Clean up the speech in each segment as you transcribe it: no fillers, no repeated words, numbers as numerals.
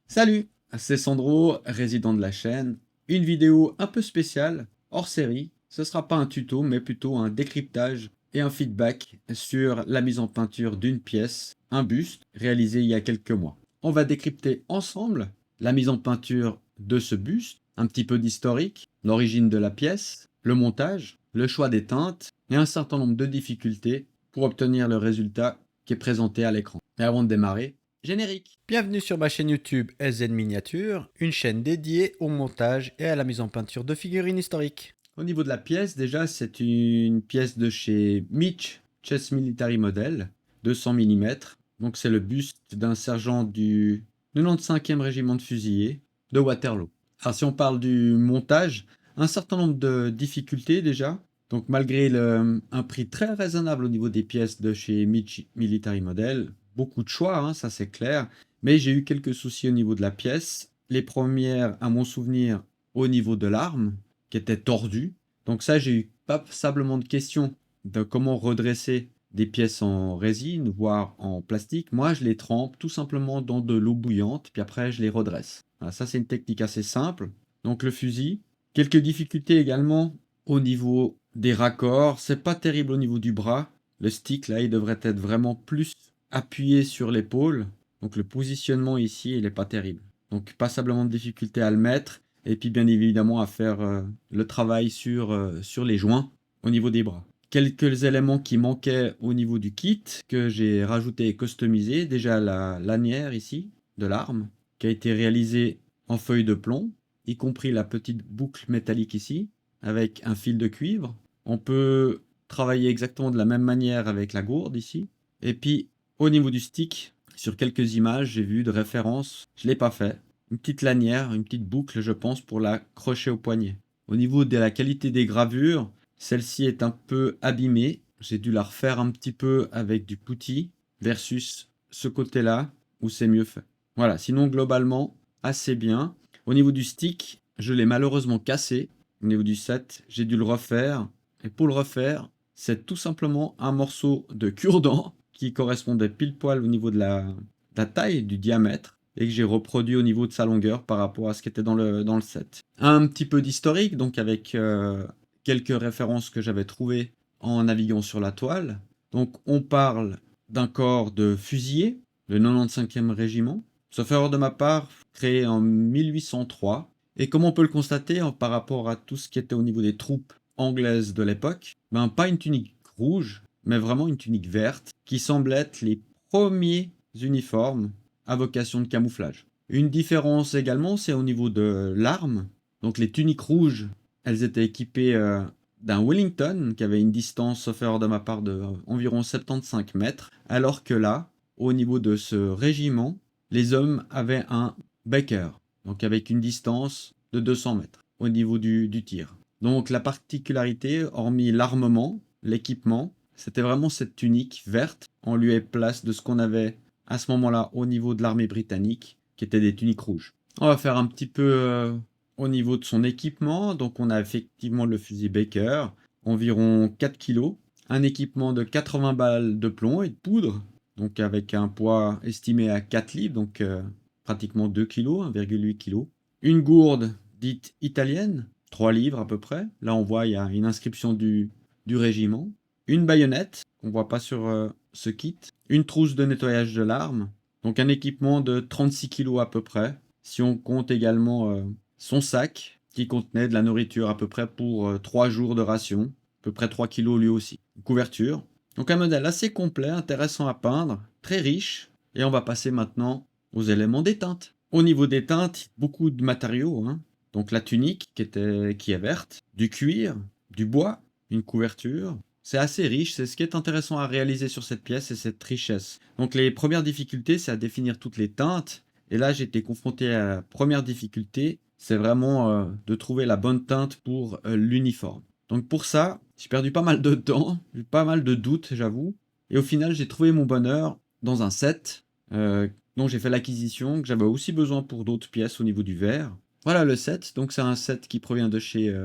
Salut, c'est Sandro, résident de la chaîne. Une vidéo un peu spéciale, hors série. Ce sera pas un tuto, mais plutôt un décryptage et un feedback sur la mise en peinture d'une pièce, un buste, réalisé il y a quelques mois. On va décrypter ensemble la mise en peinture de ce buste, un petit peu d'historique, l'origine de la pièce, le montage, le choix des teintes et un certain nombre de difficultés pour obtenir le résultat qui est présenté à l'écran. Et avant de démarrer, générique. Bienvenue sur ma chaîne YouTube SZ Miniature, une chaîne dédiée au montage et à la mise en peinture de figurines historiques. Au niveau de la pièce, déjà, c'est une pièce de chez Mitch Chess Military Model, 200 mm. Donc, c'est le buste d'un sergent du 95e régiment de fusiliers de Waterloo. Alors, si on parle du montage, un certain nombre de difficultés déjà. Donc, malgré un prix très raisonnable au niveau des pièces de chez Mitch Military Model, beaucoup de choix, hein, ça c'est clair. Mais j'ai eu quelques soucis au niveau de la pièce. Les premières, à mon souvenir, au niveau de l'arme, qui était tordu. Donc ça, j'ai eu passablement de questions de comment redresser des pièces en résine, voire en plastique. Moi, je les trempe tout simplement dans de l'eau bouillante, puis après, je les redresse. Voilà, ça, c'est une technique assez simple. Donc le fusil. Quelques difficultés également au niveau des raccords. C'est pas terrible au niveau du bras. Le stick, là, il devrait être vraiment plus appuyé sur l'épaule. Donc le positionnement ici, il n'est pas terrible. Donc passablement de difficultés à le mettre. Et puis bien évidemment à faire le travail sur les joints au niveau des bras. Quelques éléments qui manquaient au niveau du kit que j'ai rajouté et customisé. Déjà la lanière ici de l'arme qui a été réalisée en feuille de plomb, y compris la petite boucle métallique ici avec un fil de cuivre. On peut travailler exactement de la même manière avec la gourde ici. Et puis au niveau du stick, sur quelques images, j'ai vu de références, je ne l'ai pas fait, une petite lanière, une petite boucle, je pense, pour l'accrocher au poignet. Au niveau de la qualité des gravures, celle-ci est un peu abîmée. J'ai dû la refaire un petit peu avec du putty versus ce côté-là où c'est mieux fait. Voilà, sinon globalement, assez bien. Au niveau du stick, je l'ai malheureusement cassé. Au niveau du set, j'ai dû le refaire. Et pour le refaire, c'est tout simplement un morceau de cure-dent qui correspondait pile poil au niveau de la taille, du diamètre, et que j'ai reproduit au niveau de sa longueur par rapport à ce qui était dans le set. Un petit peu d'historique, donc avec quelques références que j'avais trouvées en naviguant sur la toile. Donc on parle d'un corps de fusiliers, le 95e régiment, sauf erreur de ma part, créé en 1803. Et comme on peut le constater par rapport à tout ce qui était au niveau des troupes anglaises de l'époque, ben pas une tunique rouge, mais vraiment une tunique verte, qui semble être les premiers uniformes à vocation de camouflage. Une différence également, c'est au niveau de l'arme. Donc les tuniques rouges, elles étaient équipées d'un Wellington qui avait une distance, sauf erreur de ma part, de environ 75 mètres, alors que là, au niveau de ce régiment, les hommes avaient un Baker, donc avec une distance de 200 mètres au niveau du tir. Donc la particularité, hormis l'armement, l'équipement, c'était vraiment cette tunique verte en lieu et place de ce qu'on avait à ce moment-là au niveau de l'armée britannique, qui étaient des tuniques rouges. On va faire un petit peu au niveau de son équipement. Donc on a effectivement le fusil Baker, environ 4 kg, un équipement de 80 balles de plomb et de poudre, donc avec un poids estimé à 4 livres, donc pratiquement 2 kg, 1,8 kg. Une gourde dite italienne, 3 livres à peu près. Là on voit il y a une inscription du régiment. Une baïonnette, qu'on ne voit pas sur ce kit. Une trousse de nettoyage de l'arme. Donc un équipement de 36 kg à peu près. Si on compte également son sac, qui contenait de la nourriture à peu près pour 3 jours de ration. À peu près 3 kg lui aussi. Une couverture. Donc un modèle assez complet, intéressant à peindre, très riche. Et on va passer maintenant aux éléments des teintes. Au niveau des teintes, beaucoup de matériaux, hein. Donc la tunique qui est verte, du cuir, du bois, une couverture. C'est assez riche, c'est ce qui est intéressant à réaliser sur cette pièce, c'est cette richesse. Donc les premières difficultés, c'est à définir toutes les teintes. Et là, j'ai été confronté à la première difficulté, c'est vraiment de trouver la bonne teinte pour l'uniforme. Donc pour ça, j'ai perdu pas mal de temps, j'ai eu pas mal de doutes, j'avoue. Et au final, j'ai trouvé mon bonheur dans un set dont j'ai fait l'acquisition, que j'avais aussi besoin pour d'autres pièces au niveau du verre. Voilà le set, donc c'est un set qui provient de chez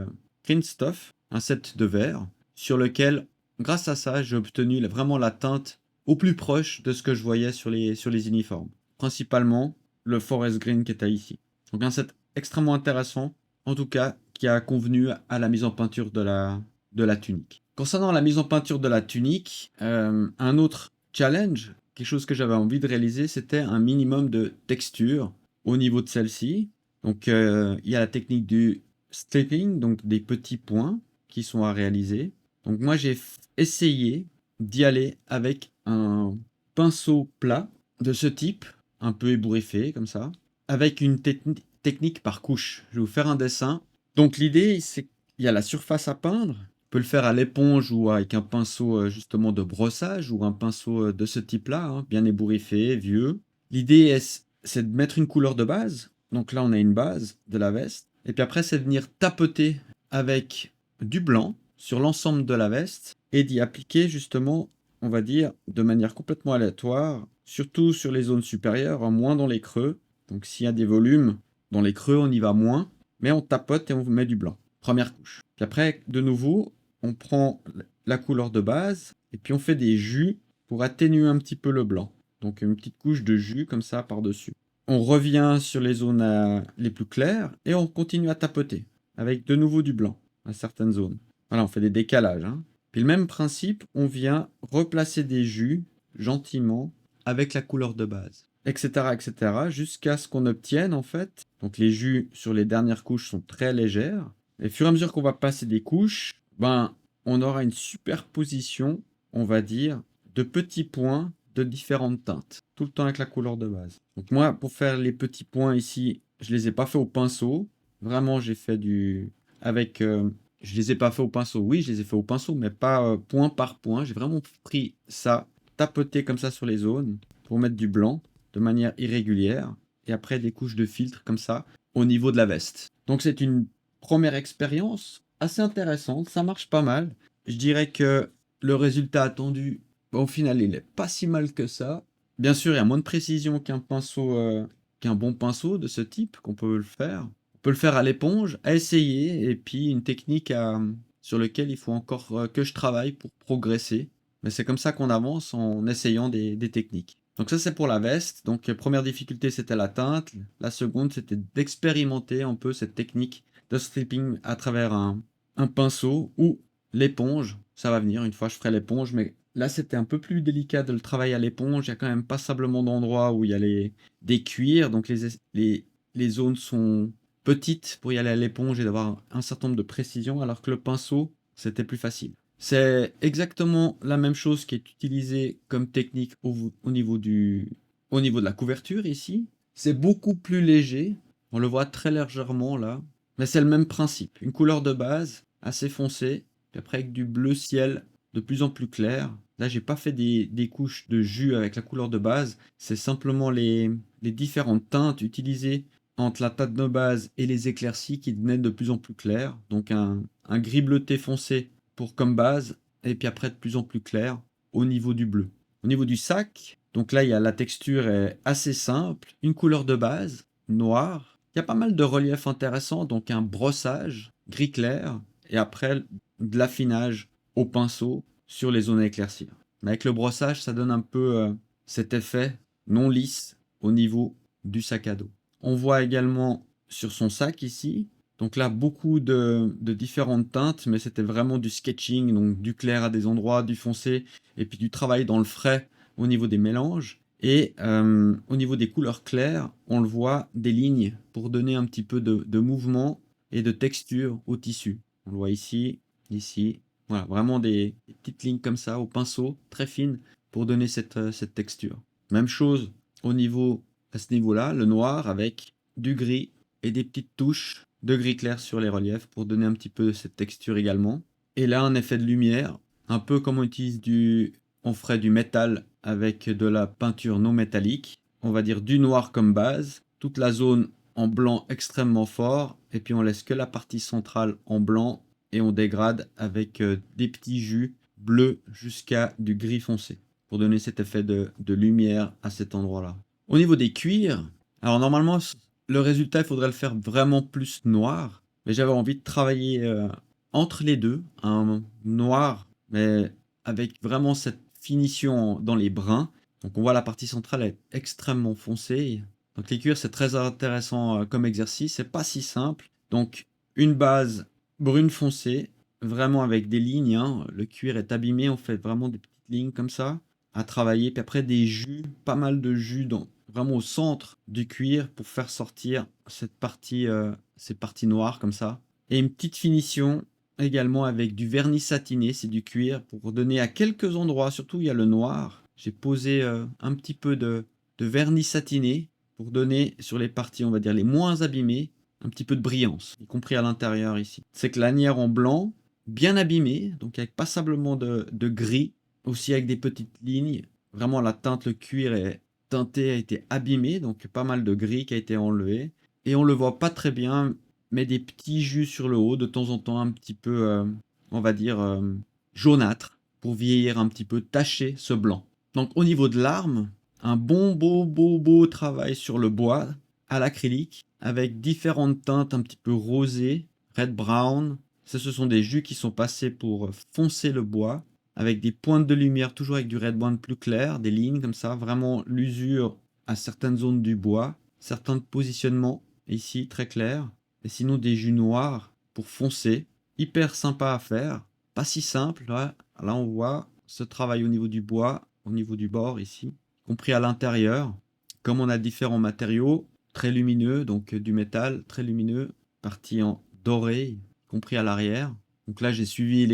Printstuff, un set de verre, sur lequel, grâce à ça, j'ai obtenu vraiment la teinte au plus proche de ce que je voyais sur les uniformes. Principalement le forest green qui était ici. Donc un set extrêmement intéressant, en tout cas, qui a convenu à la mise en peinture de la tunique. Concernant la mise en peinture de la tunique, un autre challenge, quelque chose que j'avais envie de réaliser, c'était un minimum de texture au niveau de celle-ci. Donc il y a la technique du stripping, donc des petits points qui sont à réaliser. Donc moi j'ai essayé d'y aller avec un pinceau plat de ce type, un peu ébouriffé comme ça, avec une technique par couche. Je vais vous faire un dessin. Donc l'idée, c'est qu'il y a la surface à peindre. On peut le faire à l'éponge ou avec un pinceau justement de brossage ou un pinceau de ce type-là, hein, bien ébouriffé, vieux. L'idée, c'est de mettre une couleur de base. Donc là, on a une base de la veste. Et puis après, c'est de venir tapoter avec du blanc sur l'ensemble de la veste et d'y appliquer justement, on va dire, de manière complètement aléatoire, surtout sur les zones supérieures, moins dans les creux. Donc s'il y a des volumes dans les creux, on y va moins, mais on tapote et on met du blanc. Première couche. Puis après, de nouveau, on prend la couleur de base et puis on fait des jus pour atténuer un petit peu le blanc. Donc une petite couche de jus comme ça par-dessus. On revient sur les zones les plus claires et on continue à tapoter avec de nouveau du blanc à certaines zones. Voilà, on fait des décalages, hein. Puis le même principe, on vient replacer des jus gentiment avec la couleur de base, etc., etc., jusqu'à ce qu'on obtienne en fait. Donc les jus sur les dernières couches sont très légères. Et au fur et à mesure qu'on va passer des couches, ben, on aura une superposition, on va dire, de petits points de différentes teintes, tout le temps avec la couleur de base. Donc moi, pour faire les petits points ici, je les ai pas fait au pinceau. Vraiment, j'ai fait avec je les ai pas fait au pinceau. Oui, je les ai fait au pinceau, mais pas point par point. J'ai vraiment pris ça, tapoté comme ça sur les zones pour mettre du blanc de manière irrégulière. Et après, des couches de filtre comme ça au niveau de la veste. Donc c'est une première expérience assez intéressante. Ça marche pas mal. Je dirais que le résultat attendu, au final, il est pas si mal que ça. Bien sûr, il y a moins de précision qu'un pinceau, qu'un bon pinceau de ce type qu'on peut le faire. On peut le faire à l'éponge, à essayer, et puis une technique sur laquelle il faut encore que je travaille pour progresser. Mais c'est comme ça qu'on avance en essayant des techniques. Donc ça c'est pour la veste. Donc première difficulté c'était la teinte. La seconde c'était d'expérimenter un peu cette technique de stripping à travers un pinceau ou l'éponge. Ça va venir, une fois je ferai l'éponge, mais là c'était un peu plus délicat de le travailler à l'éponge. Il y a quand même passablement d'endroits où il y a des cuirs, donc les zones sont petites pour y aller à l'éponge et d'avoir un certain nombre de précisions, alors que le pinceau, c'était plus facile. C'est exactement la même chose qui est utilisée comme technique au niveau au niveau de la couverture ici. C'est beaucoup plus léger, on le voit très légèrement là, mais c'est le même principe. Une couleur de base assez foncée, puis après avec du bleu ciel de plus en plus clair. Là, j'ai pas fait des couches de jus avec la couleur de base, c'est simplement les différentes teintes utilisées entre la teinte de base et les éclaircies qui deviennent de plus en plus claires. Donc un gris bleuté foncé pour comme base, et puis après de plus en plus clair au niveau du bleu. Au niveau du sac, donc là, la texture est assez simple, une couleur de base, noire. Il y a pas mal de relief intéressant, donc un brossage gris clair, et après de l'affinage au pinceau sur les zones à éclaircir. Mais avec le brossage, ça donne un peu cet effet non lisse au niveau du sac à dos. On voit également sur son sac ici, donc là beaucoup de différentes teintes, mais c'était vraiment du sketching, donc du clair à des endroits, du foncé, et puis du travail dans le frais au niveau des mélanges. Et au niveau des couleurs claires, on le voit des lignes pour donner un petit peu de mouvement et de texture au tissu. On le voit ici, ici. Voilà, vraiment des petites lignes comme ça au pinceau, très fines, pour donner cette texture. Même chose à ce niveau-là, le noir avec du gris et des petites touches de gris clair sur les reliefs pour donner un petit peu cette texture également. Et là, un effet de lumière, un peu comme on ferait du métal avec de la peinture non métallique. On va dire du noir comme base, toute la zone en blanc extrêmement fort, et puis on laisse que la partie centrale en blanc et on dégrade avec des petits jus bleus jusqu'à du gris foncé pour donner cet effet de lumière à cet endroit-là. Au niveau des cuirs, alors normalement le résultat il faudrait le faire vraiment plus noir, mais j'avais envie de travailler entre les deux, un noir mais avec vraiment cette finition dans les bruns. Donc on voit la partie centrale est extrêmement foncée Donc les cuirs, c'est très intéressant comme exercice, c'est pas si simple. Donc une base brune foncée, vraiment avec des lignes, hein. Le cuir est abîmé, on fait vraiment des petites lignes comme ça à travailler. Puis après des jus, pas mal de jus vraiment au centre du cuir pour faire sortir cette partie, ces parties noires comme ça. Et une petite finition également avec du vernis satiné, c'est du cuir, pour donner à quelques endroits, surtout il y a le noir. J'ai posé un petit peu de vernis satiné pour donner sur les parties, on va dire, les moins abîmées, un petit peu de brillance, y compris à l'intérieur ici. C'est que lanière en blanc, bien abîmée, donc avec passablement de gris, aussi avec des petites lignes. Vraiment la teinte, le cuir est teinté, a été abîmé, donc pas mal de gris qui a été enlevé. Et on le voit pas très bien, mais des petits jus sur le haut, de temps en temps un petit peu, on va dire, jaunâtre, pour vieillir un petit peu, tacher ce blanc. Donc au niveau de l'arme, un bon beau travail sur le bois à l'acrylique avec différentes teintes un petit peu rosées, red brown. Ça, ce sont des jus qui sont passés pour foncer le bois avec des pointes de lumière, toujours avec du red brown plus clair, des lignes comme ça, vraiment l'usure à certaines zones du bois, certains positionnements ici très clairs, et sinon des jus noirs pour foncer, hyper sympa à faire, pas si simple. Là on voit ce travail au niveau du bois, au niveau du bord ici, compris à l'intérieur. Comme on a différents matériaux, très lumineux, donc du métal très lumineux, parti en doré, compris à l'arrière. Donc là, j'ai suivi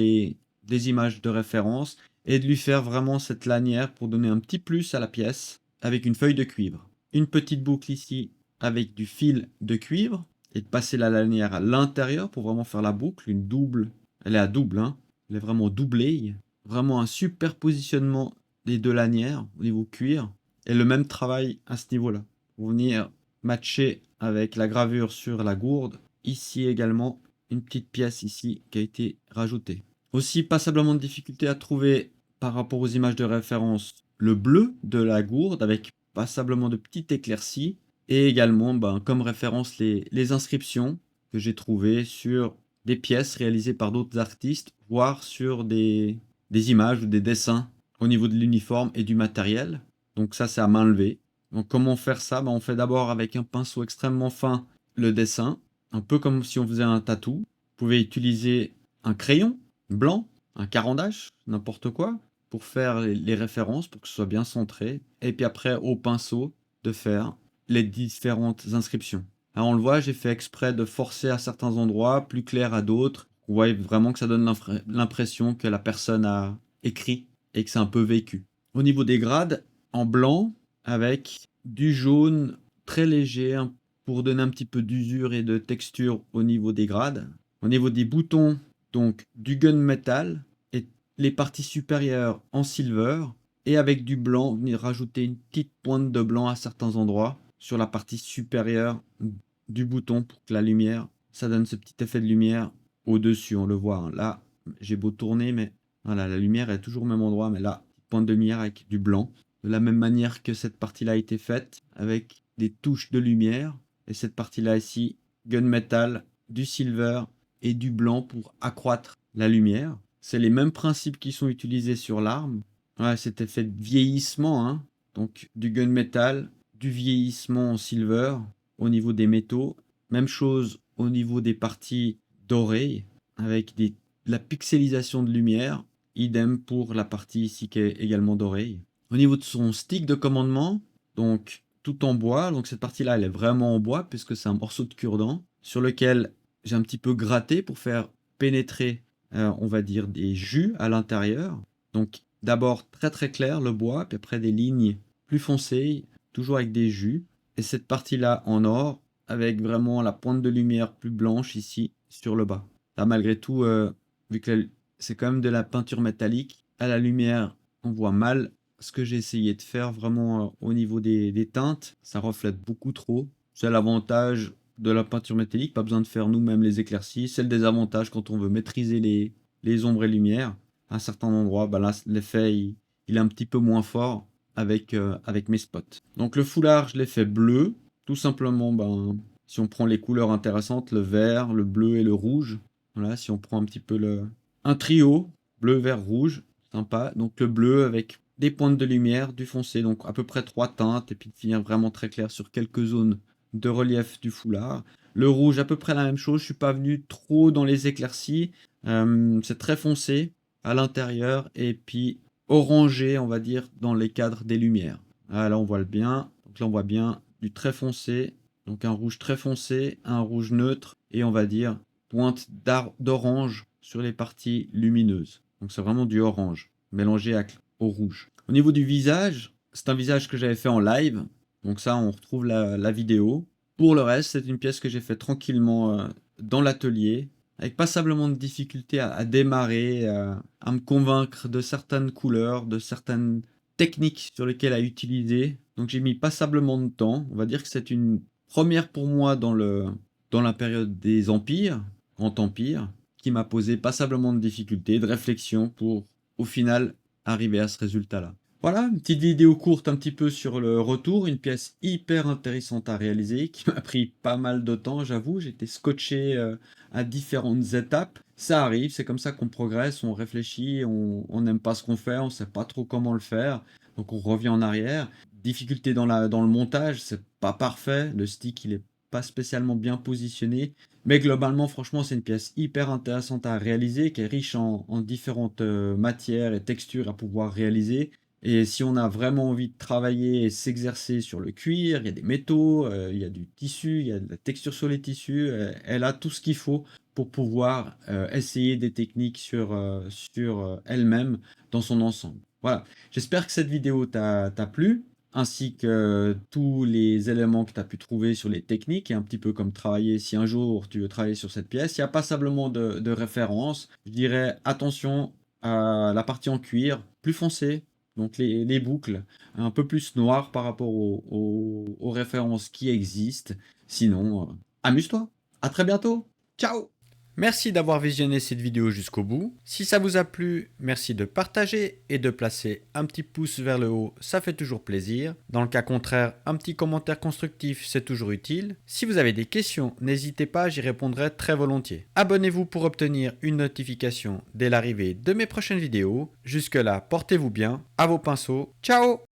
des images de référence et de lui faire vraiment cette lanière pour donner un petit plus à la pièce avec une feuille de cuivre. Une petite boucle ici avec du fil de cuivre et de passer la lanière à l'intérieur pour vraiment faire la boucle, une double. Elle est à double, hein. Elle est vraiment doublée. Vraiment un super positionnement des deux lanières au niveau cuir et le même travail à ce niveau-là. Pour venir matcher avec la gravure sur la gourde. Ici également, une petite pièce ici qui a été rajoutée. Aussi passablement de difficulté à trouver par rapport aux images de référence le bleu de la gourde avec passablement de petites éclaircies et également comme référence les inscriptions que j'ai trouvées sur des pièces réalisées par d'autres artistes, voire sur des images ou des dessins au niveau de l'uniforme et du matériel. Donc ça, c'est à main levée. Donc comment faire ça? On fait d'abord avec un pinceau extrêmement fin le dessin, un peu comme si on faisait un tatou. Vous pouvez utiliser un crayon blanc, un caran-d'âge, n'importe quoi, pour faire les références, pour que ce soit bien centré. Et puis après, au pinceau, de faire les différentes inscriptions. Alors on le voit, j'ai fait exprès de forcer à certains endroits, plus clair à d'autres. Vous voyez vraiment que ça donne l'impression que la personne a écrit et que c'est un peu vécu. Au niveau des grades, en blanc, avec du jaune très léger pour donner un petit peu d'usure et de texture au niveau des grades. Au niveau des boutons, donc du gunmetal et les parties supérieures en silver et avec du blanc, venir rajouter une petite pointe de blanc à certains endroits sur la partie supérieure du bouton pour que la lumière, ça donne ce petit effet de lumière au-dessus, on le voit, hein. Là, j'ai beau tourner, mais voilà, la lumière est toujours au même endroit, mais là, pointe de lumière avec du blanc. De la même manière que cette partie-là a été faite, avec des touches de lumière. Et cette partie-là ici, gunmetal, du silver et du blanc pour accroître la lumière. C'est les mêmes principes qui sont utilisés sur l'arme. Ouais, cet effet de vieillissement, hein. Donc du gunmetal, du vieillissement en silver au niveau des métaux. Même chose au niveau des parties dorées, avec de la pixelisation de lumière. Idem pour la partie ici qui est également dorée. Au niveau de son stick de commandement, donc tout en bois, donc cette partie-là elle est vraiment en bois puisque c'est un morceau de cure-dent sur lequel j'ai un petit peu gratté pour faire pénétrer, on va dire, des jus à l'intérieur. Donc d'abord très très clair le bois, puis après des lignes plus foncées, toujours avec des jus. Et cette partie-là en or, avec vraiment la pointe de lumière plus blanche ici sur le bas. Là malgré tout, vu que c'est quand même de la peinture métallique, à la lumière on voit mal ce que j'ai essayé de faire vraiment au niveau des teintes. Ça reflète beaucoup trop. C'est l'avantage de la peinture métallique, pas besoin de faire nous-mêmes les éclaircies. C'est le désavantage quand on veut maîtriser les ombres et lumières. À un certain endroit, là, l'effet il est un petit peu moins fort avec mes spots. Donc le foulard, je l'ai fait bleu. Tout simplement, si on prend les couleurs intéressantes, le vert, le bleu et le rouge. Voilà, si on prend un petit peu un trio, bleu, vert, rouge, sympa. Donc le bleu avec des pointes de lumière, du foncé, donc à peu près 3 teintes, et puis de finir vraiment très clair sur quelques zones de relief du foulard. Le rouge, à peu près la même chose, je suis pas venu trop dans les éclaircies, c'est très foncé à l'intérieur, et puis orangé, on va dire, dans les cadres des lumières. Ah, là on voit le bien, donc là on voit bien du très foncé, donc un rouge très foncé, un rouge neutre, et on va dire pointe d'orange sur les parties lumineuses. Donc c'est vraiment du orange, mélangé au rouge. Au niveau du visage, c'est un visage que j'avais fait en live, donc ça on retrouve la vidéo. Pour le reste, c'est une pièce que j'ai fait tranquillement dans l'atelier, avec passablement de difficultés à démarrer, à me convaincre de certaines couleurs, de certaines techniques sur lesquelles à utiliser. Donc j'ai mis passablement de temps. On va dire que c'est une première pour moi dans la période des empires, Grand Empire, qui m'a posé passablement de difficultés, de réflexion pour au final arriver à ce résultat-là. Voilà, une petite vidéo courte un petit peu sur le retour, une pièce hyper intéressante à réaliser, qui m'a pris pas mal de temps, j'avoue, j'étais scotché à différentes étapes. Ça arrive, c'est comme ça qu'on progresse, on réfléchit, on n'aime pas ce qu'on fait, on sait pas trop comment le faire, donc on revient en arrière. Difficulté dans le montage, c'est pas parfait, le stick il est pas spécialement bien positionné, mais globalement, franchement, c'est une pièce hyper intéressante à réaliser, qui est riche en différentes matières et textures à pouvoir réaliser. Et si on a vraiment envie de travailler et s'exercer sur le cuir, il y a des métaux, il y a du tissu, il y a de la texture sur les tissus, elle a tout ce qu'il faut pour pouvoir essayer des techniques sur elle-même dans son ensemble. Voilà, j'espère que cette vidéo t'a plu, ainsi que tous les éléments que tu as pu trouver sur les techniques, et un petit peu comme travailler, si un jour tu veux travailler sur cette pièce, il y a passablement de références. Je dirais attention à la partie en cuir, plus foncée, donc les boucles un peu plus noires par rapport aux références qui existent. Sinon, amuse-toi. À très bientôt. Ciao! Merci d'avoir visionné cette vidéo jusqu'au bout. Si ça vous a plu, merci de partager et de placer un petit pouce vers le haut, ça fait toujours plaisir. Dans le cas contraire, un petit commentaire constructif, c'est toujours utile. Si vous avez des questions, n'hésitez pas, j'y répondrai très volontiers. Abonnez-vous pour obtenir une notification dès l'arrivée de mes prochaines vidéos. Jusque là, portez-vous bien, à vos pinceaux, ciao!